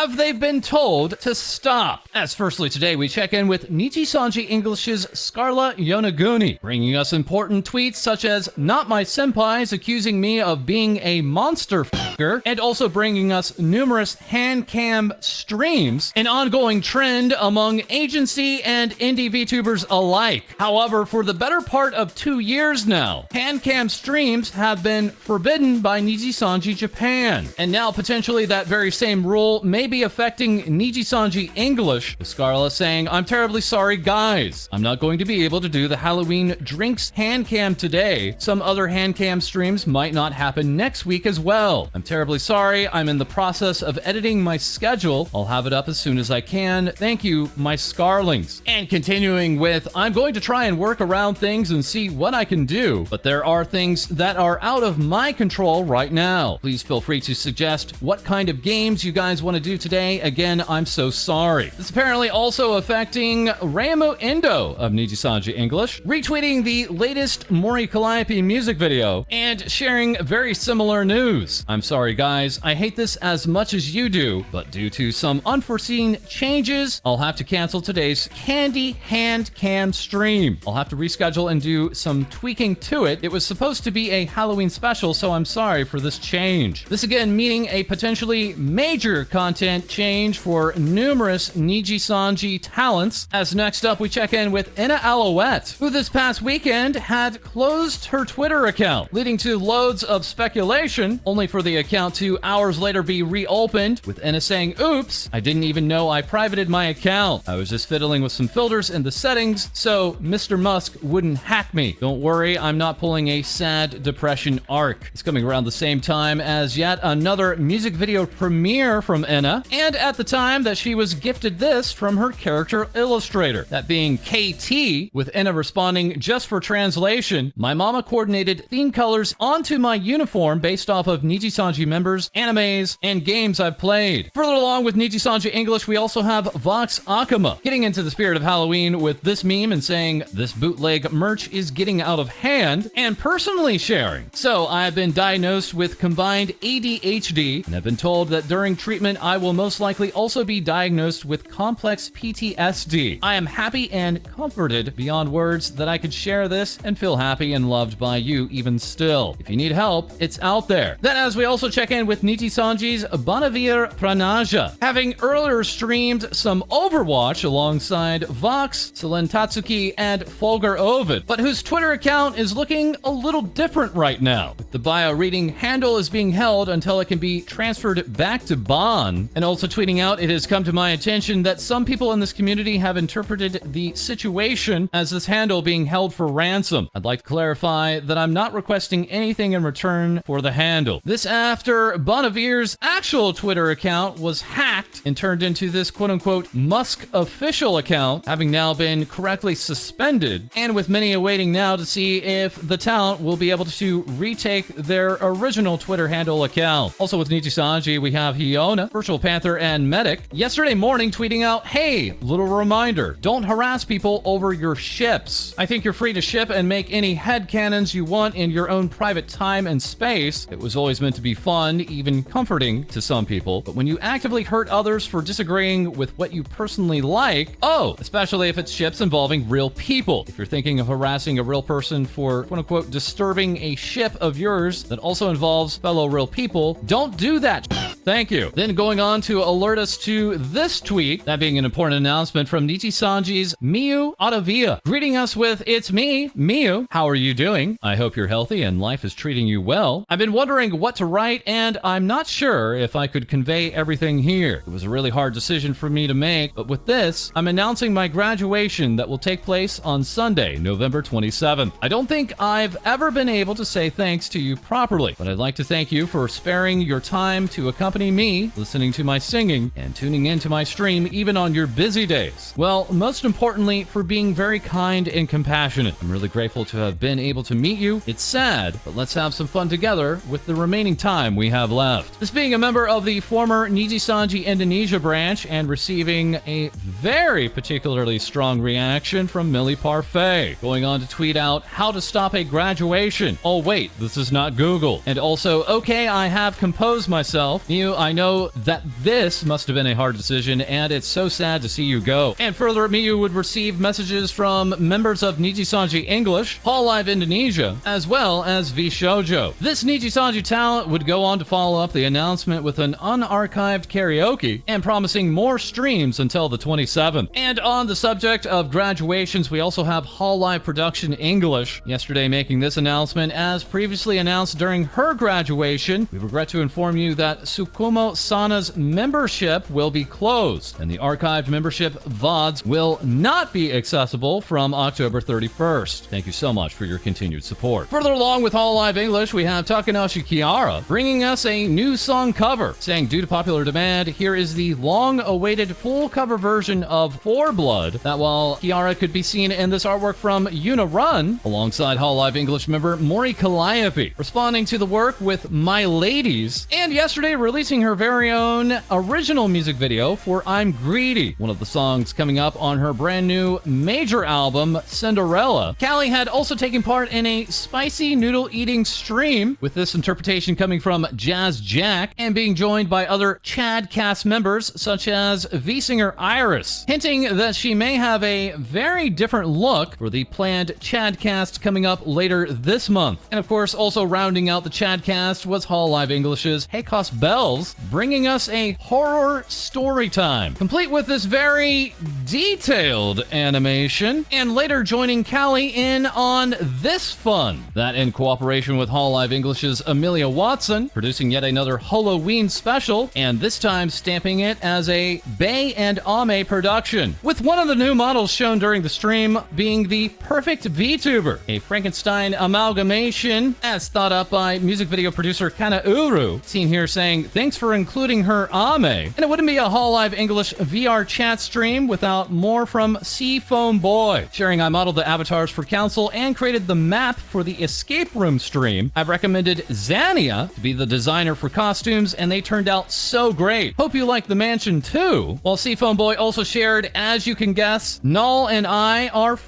have they been told to stop? As firstly today, we check in with NijiSanji English's Scarla Yonaguni, bringing us important tweets such as "Not my senpais accusing me of being a monster f***er," and also bringing us numerous Handcam streams, an ongoing trend among agency and indie VTubers alike. However, for the better part of 2 years now, Handcam streams have been forbidden by NijiSanji Japan, and now potentially that very same rule may be affecting NijiSanji English, with Scarla saying, "I'm terribly sorry guys, I'm not going to be able to do the Halloween drinks Handcam today. Some other Handcam streams might not happen next week as well. I'm terribly sorry, I'm in the process of editing my schedule. I'll have it up as soon as I can. Thank you, my Scarlings." And continuing with, "I'm going to try and work around things and see what I can do, but there are things that are out of my control right now. Please feel free to suggest what kind of games you guys want to do today. Again, I'm so sorry." This apparently also affecting Reimu Indo of NijiSanji English, retweeting the latest Mori Calliope music video and sharing very similar news. "I'm sorry guys, I hate this as much as you do, but due to some unforeseen changes, I'll have to cancel today's Candy Handcam stream. I'll have to reschedule and do some tweaking to it. It was supposed to be a Halloween special, so I'm sorry for this change." This again meaning a potentially major content change for numerous NijiSanji talents. As next up, we check in with Enna Alouette, who this past weekend had closed her Twitter account, leading to loads of speculation, only for the account to hours later be reopened, with Enna saying, "Oops, I didn't even know I privated my account. I was just fiddling with some filters in the settings so Mr. Musk wouldn't hack me. Don't worry, I'm not pulling a sad depression arc." It's coming around the same time as yet another music video premiere from Enna, and at the time that she was gifted this from her character illustrator, that being KT, with Enna responding, "Just for translation, my mama coordinated theme colors onto my uniform based off of NijiSanji members, animes, and games I've played." Further along with NijiSanji English, we also have Vox Akuma getting into the spirit of Halloween with this meme and saying, "This bootleg merch is getting out of hand," and personally sharing, "So I've been diagnosed with combined ADHD and have been told that during treatment I will most likely also be diagnosed with complex PTSD. I am happy and comforted beyond words that I could share this and feel happy and loved by you even still. If you need help, it's out there." Then as we also check in with NijiSanji's Bonnivier Pranaja, having earlier streamed some Overwatch alongside Vox, Selen Tatsuki, and Folger Ovid, but whose Twitter account is looking a little different right now. The bio reading, "Handle is being held until it can be transferred back to Bon," and also tweeting out, "It has come to my attention that some people in this community have interpreted the situation as this handle being held for ransom. I'd like to clarify that I'm not requesting anything in return for the handle." This after Bonnevier's actual Twitter account was hacked and turned into this quote-unquote Musk official account, having now been correctly suspended, and with many awaiting now to see if the talent will be able to retake their original Twitter handle account. Also with NijiSanji, we have Hyona, Virtual Panther, and Medic yesterday morning tweeting out, "Hey, little reminder, don't harass people over your ships. I think you're free to ship and make any headcanons you want in your own private time and space. It was always meant to be fun, even comforting to some people, but when you actively hurt others for disagreeing with what you personally like, especially if it's ships involving real people. If you're thinking of harassing a real person for quote-unquote disturbing a ship of yours that also involves fellow real people, don't do that. Thank you." Then going on to alert us to this tweet, that being an important announcement from NijiSanji's Miyu Ottavia, greeting us with, "It's me, Miyu. How are you doing? I hope you're healthy and life is treating you well. I've been wondering what to write and I'm not sure if I could convey everything here. It was a really hard decision for me to make, but with this, I'm announcing my graduation that will take place on Sunday, November 27th. I don't think I've ever been able to say thanks to you properly, but I'd like to thank you for sparing your time to accompany me, listening to my singing, and tuning into my stream even on your busy days. Well, most importantly, for being very kind and compassionate. I'm really grateful to have been able to meet you. It's sad, but let's have some fun together with the remaining time we have left." This being a member of the former NijiSanji Indonesia branch and receiving a very particularly strong reaction from Millie Parfait, going on to tweet out, "How to stop a graduation. Oh wait, this is not Google." And also, "Okay, I have composed myself. Me Miyu, I know that this must have been a hard decision, and it's so sad to see you go. And further, Miyu would receive messages from members of NijiSanji English, HoloLive Indonesia, as well as VShojo. This NijiSanji talent would go on to follow up the announcement with an unarchived karaoke and promising more streams until the 27th. And on the subject of graduations, we also have HoloLive Production English yesterday making this announcement. As previously announced during her graduation, we regret to inform you that Tsukumo Sana's membership will be closed, and the archived membership VODs will not be accessible from October 31st. Thank you so much for your continued support. Further along with HoloLive English, we have Takanashi Kiara bringing us a new song cover, saying due to popular demand, here is the long-awaited full cover version of For Blood, that while Kiara could be seen in this artwork from Yuna Run, alongside HoloLive English member Mori Calliope, responding to the work with My Ladies, and yesterday releasing her very own original music video for I'm Greedy, one of the songs coming up on her brand new major album, Cinderella. Callie had also taken part in a spicy noodle eating stream, with this interpretation coming from Jazz Jack, and being joined by other Chad cast members such as V-singer IRyS, hinting that she may have a very different look for the planned Chad cast coming up later this month. And of course, also rounding out the Chad cast was HoloLive English's Heikos Bells, bringing us a horror story time, complete with this very detailed animation, and later joining Callie in on this fun, that in cooperation with HoloLive English's Amelia Watson, producing yet another Halloween special, and this time stamping it as a Bay and Ame production, with one of the new models shown during the stream being the perfect VTuber, a Frankenstein amalgamation as thought up by music video producer Kanauru, seen here saying thanks for including her Ame. And it wouldn't be a HoloLive English VR chat stream without more from Seafoam Boy, sharing I modeled the avatars for Council and created the map for the escape room stream. I've recommended Zania to be the designer for costumes, and they turned out so great. Hope you like the mansion too. While Seafoam Boy also shared, as you can guess, Null and I are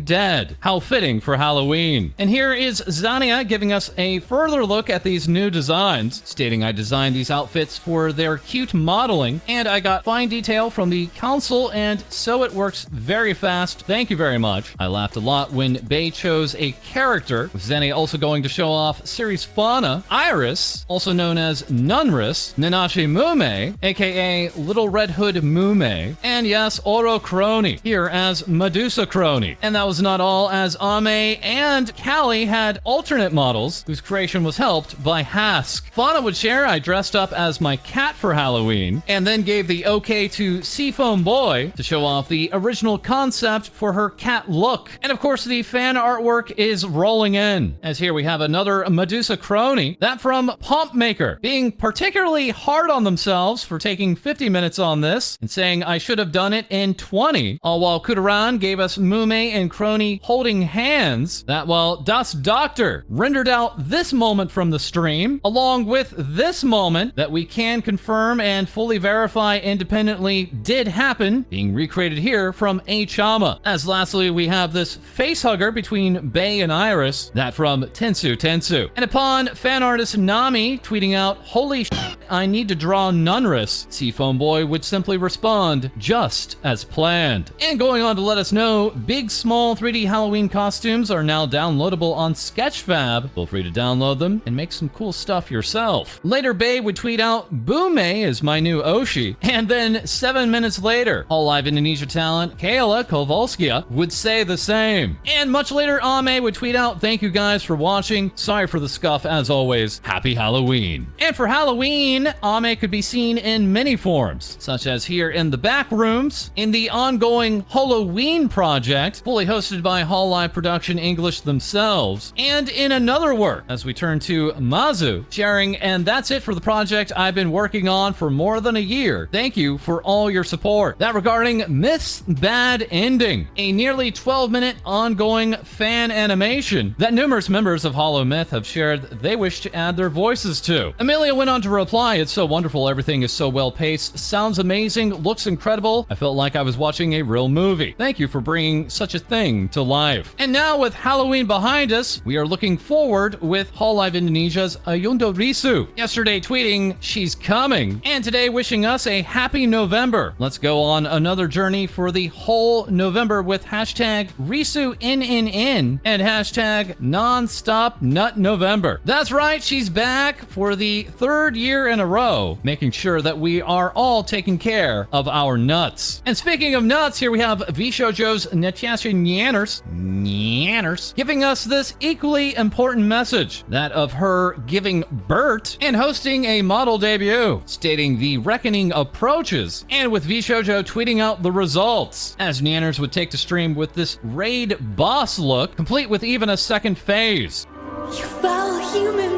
dead. How fitting for Halloween. And here is Zania giving us a further look at these new designs, stating I designed these outfits for their cute modeling, and I got fine detail from the council, and so it works very fast. Thank you very much. I laughed a lot when Bay chose a character, with Zania also going to show off series fauna, IRyS, also known as Nyanners, Nanashi Mume, aka Little Red Hood Mume, and yes, Oro Crony, here as Medusa Crony. And that was not all, as Ame and Callie had alternate models whose creation was helped by Hask. Fauna would share I dressed up as my cat for Halloween, and then gave the okay to Seafoam Boy to show off the original concept for her cat look. And of course, the fan artwork is rolling in, as here we have another Medusa Crony, that from Pomp Maker, being particularly hard on themselves for taking 50 minutes on this, and saying I should have done it in 20, all while Kudaran gave us Mume and Crony holding hands, that while Das Doctor rendered out this moment from the stream, along with this moment that we can confirm and fully verify independently did happen, being recreated here from A-Chama. As lastly, we have this face hugger between Bay and IRyS, that from Tensu Tensu. And upon fan artist Nami tweeting out, holy shit, I need to draw Nyanners, Seafoam Boy would simply respond, just as planned. And going on to let us know, big small 3D Halloween costumes are now downloadable on Sketchfab. Feel free to download them and make some cool stuff yourself. Later, Bae would tweet out, Boomay is my new Oshi. And then 7 minutes later, HoloLive Indonesia talent Kayla Kowalskia would say the same. And much later, Ame would tweet out, thank you guys for watching. Sorry for the scuff as always. Happy Halloween. And for Halloween, Ame could be seen in many forms, such as here in the back rooms, in the ongoing Halloween project, fully hosted by HoloLive Production English themselves, and in another work, as we turn to Mazu, sharing, and that's it for the project I've been working on for more than a year. Thank you for all your support. That regarding Myth's Bad Ending, a nearly 12-minute ongoing fan animation that numerous members of HoloMyth have shared they wish to add their voices to. Amelia went on to reply, Hi, it's so wonderful. Everything is so well paced. Sounds amazing. Looks incredible. I felt like I was watching a real movie. Thank you for bringing such a thing to life. And now with Halloween behind us, we are looking forward with HoloLive Indonesia's Ayunda Risu. Yesterday tweeting, she's coming. And today wishing us a happy November. Let's go on another journey for the whole November with hashtag RisuNNN and hashtag Nonstop Nut November. That's right, she's back for the third year in a row, making sure that we are all taking care of our nuts. And speaking of nuts, here we have VShojo's Nyatasha Nyanners giving us this equally important message, that of her giving birth and hosting a model debut, stating the reckoning approaches, and with VShojo tweeting out the results, as Nyanners would take to stream with this raid boss look, complete with even a second phase. You foul humans!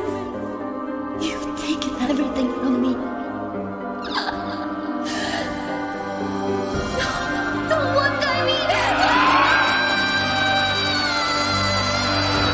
You've taken everything from me. Don't want me!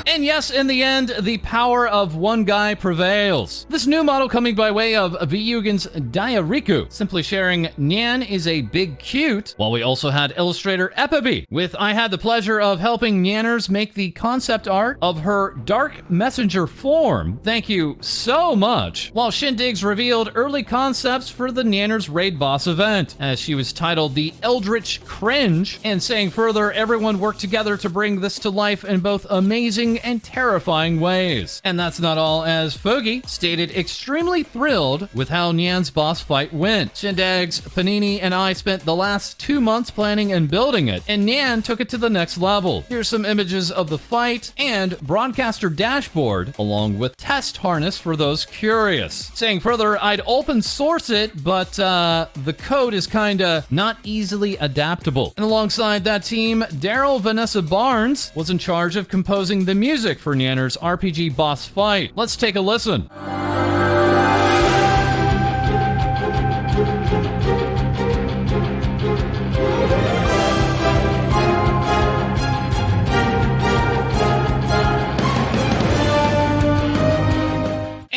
And yes, in the end, the power of one guy prevails. This new model coming by way of Vyugen's Diariku, simply sharing Nyan is a big cute, while we also had illustrator Epibi, with I had the pleasure of helping Nyanners make the concept art of her dark messenger form. Thank you so much. While Shindigs revealed early concepts for the Nyanners raid boss event, as she was titled the Eldritch Cringe, and saying further, everyone worked together to bring this to life in both amazing and terrifying ways. And that's not all, as Fogi stated extremely thrilled with how Nyan's boss fight went. Shindags, Panini, and I spent the last 2 months planning and building it, and Nyan took it to the next level. Here's some images of the fight and broadcaster dashboard, along with test harness for those curious. Saying further, I'd open source it, but the code is kinda not easily adaptable. And alongside that team, Daryl Vanessa Barnes was in charge of composing the music for Nyanners' RPG boss fight. Let's take a listen.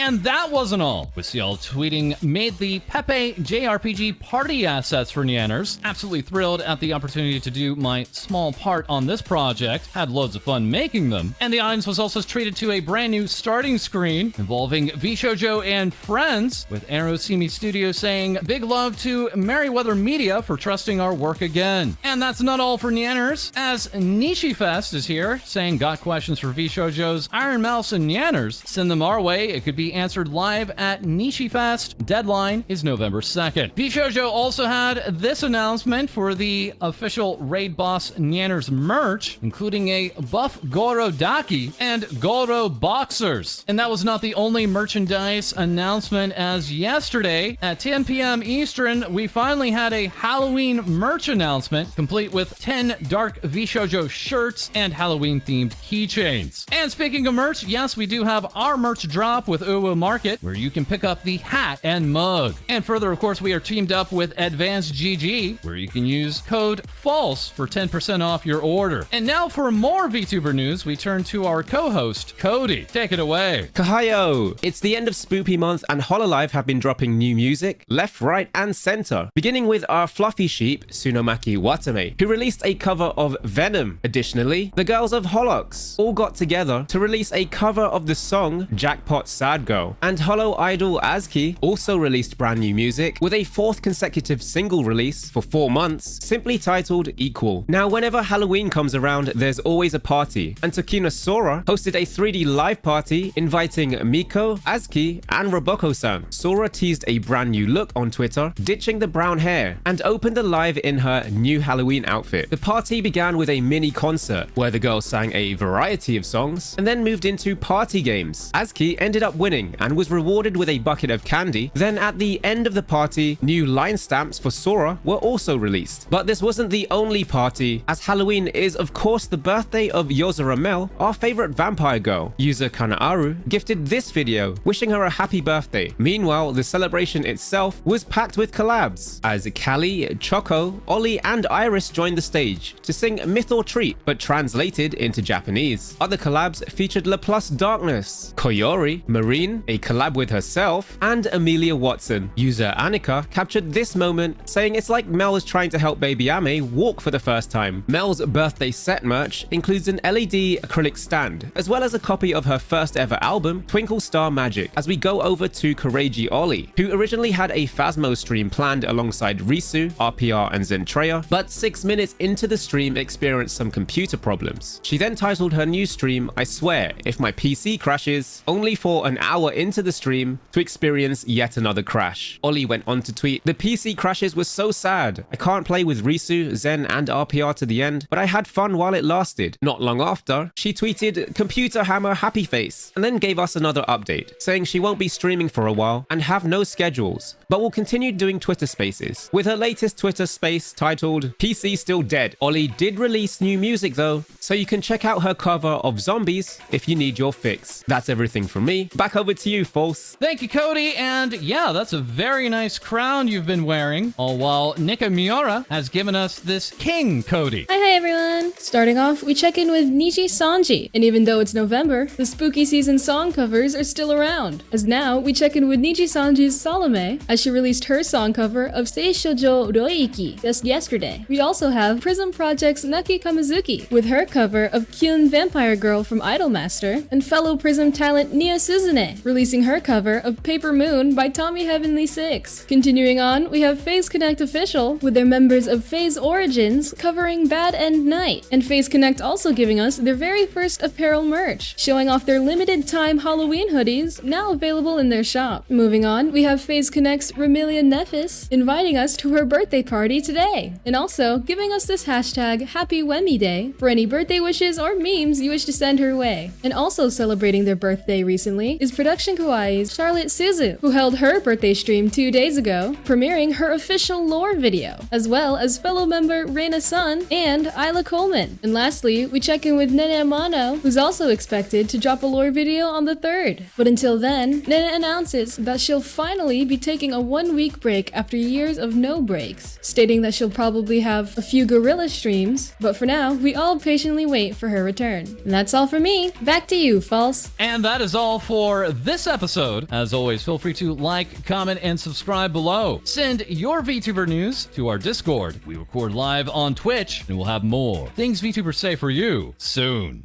And that wasn't all. With y'all tweeting, made the Pepe JRPG party assets for Nyanners. Absolutely thrilled at the opportunity to do my small part on this project. Had loads of fun making them. And the audience was also treated to a brand new starting screen involving VShojo and friends, with Arosimi Studio saying, big love to Merryweather Media for trusting our work again. And that's not all for Nyanners, as NijiFest is here, saying, got questions for VShojo's Iron Mouse and Nyanners? Send them our way. It could be answered live at NijiFest. Deadline is November 2nd. VShojo also had this announcement for the official Raid Boss Nyanners merch, including a buff Goro Daki and Goro boxers. And that was not the only merchandise announcement, as yesterday at 10 p.m. Eastern, we finally had a Halloween merch announcement, complete with 10 dark VShojo shirts and Halloween-themed keychains. And speaking of merch, yes, we do have our merch drop with Uwu Market, where you can pick up the hat and mug. And further, of course, we are teamed up with Advanced GG, where you can use code FALSE for 10% off your order. And now for more VTuber news, we turn to our co-host, Co-Dee. Take it away. Kahayo! It's the end of Spoopy month, and HoloLive have been dropping new music left, right, and center. Beginning with our fluffy sheep, Tsunomaki Watame, who released a cover of Venom. Additionally, the girls of Holox all got together to release a cover of the song Jackpot Sad Girl. And Holo idol Azuki also released brand new music with a 4th consecutive single release for 4 months, simply titled Equal. Now, whenever Halloween comes around, there's always a party, and Tokina Sora hosted a 3D live party inviting Miko, Azuki, and Roboko-san. Sora teased a brand new look on Twitter, ditching the brown hair, and opened the live in her new Halloween outfit. The party began with a mini concert, where the girls sang a variety of songs, and then moved into party games. Azuki ended up winning and was rewarded with a bucket of candy. Then at the end of the party, new line stamps for Sora were also released. But this wasn't the only party, as Halloween is of course the birthday of Yozora Mel, our favorite vampire girl. User Kanaaru gifted this video, wishing her a happy birthday. Meanwhile, the celebration itself was packed with collabs, as Callie, Choco, Ollie, and IRyS joined the stage to sing Myth or Treat, but translated into Japanese. Other collabs featured Laplace Darkness, Koyori, Marine, a collab collab with herself, and Amelia Watson. User Annika captured this moment, saying it's like Mel is trying to help baby Ame walk for the first time. Mel's birthday set merch includes an LED acrylic stand, as well as a copy of her first ever album, Twinkle Star Magic, as we go over to Koreiji Ollie, who originally had a Phasmo stream planned alongside Risu, RPR, and Zentreya, but 6 minutes into the stream experienced some computer problems. She then titled her new stream, I Swear, If My PC Crashes, only for an hour into the stream to experience yet another crash. Ollie went on to tweet, the PC crashes were so sad. I can't play with Risu, Zen, and RPR to the end, but I had fun while it lasted. Not long after, she tweeted, computer hammer happy face, and then gave us another update, saying she won't be streaming for a while and have no schedules, but will continue doing Twitter spaces. With her latest Twitter space titled, PC Still Dead, Ollie did release new music though, so you can check out her cover of Zombies if you need your fix. That's everything from me. Back over to you, False. Thank you, Cody, and yeah, that's a very nice crown you've been wearing, all while Nika Miura has given us this king, Cody. Hi everyone! Starting off, we check in with Niji Sanji, and even though it's November, the spooky season song covers are still around. As now, we check in with Niji Sanji's Salome, as she released her song cover of Seishoujo Roiki just yesterday. We also have Prism Project's Naki Kamizuki, with her cover of Kyun Vampire Girl from Idolmaster, and fellow Prism talent Nia Suzune, releasing her cover of Paper Moon by Tommy Heavenly 6. Continuing on, we have FaZe Connect Official, with their members of FaZe Origins covering Bad End Night, and FaZe Connect also giving us their very first apparel merch, showing off their limited time Halloween hoodies, now available in their shop. Moving on, we have FaZe Connect's Ramilia Nefis inviting us to her birthday party today, and also giving us this hashtag Happy Wemi Day for any birthday wishes or memes you wish to send her way. And also celebrating their birthday recently is Production Kawaii's Charlotte Suzu, who held her birthday stream 2 days ago, premiering her official lore video, as well as fellow member Reina Sun and Isla Coleman. And lastly, we check in with Nene Amano, who's also expected to drop a lore video on the 3rd. But until then, Nene announces that she'll finally be taking a 1-week break after years of no breaks, stating that she'll probably have a few gorilla streams, but for now, we all patiently wait for her return. And that's all for me. Back to you, False. And that is all for this episode. As always, feel free to like, comment, and subscribe below. Send your VTuber news to our Discord. We record live on Twitch, and we'll have more things VTubers say for you soon.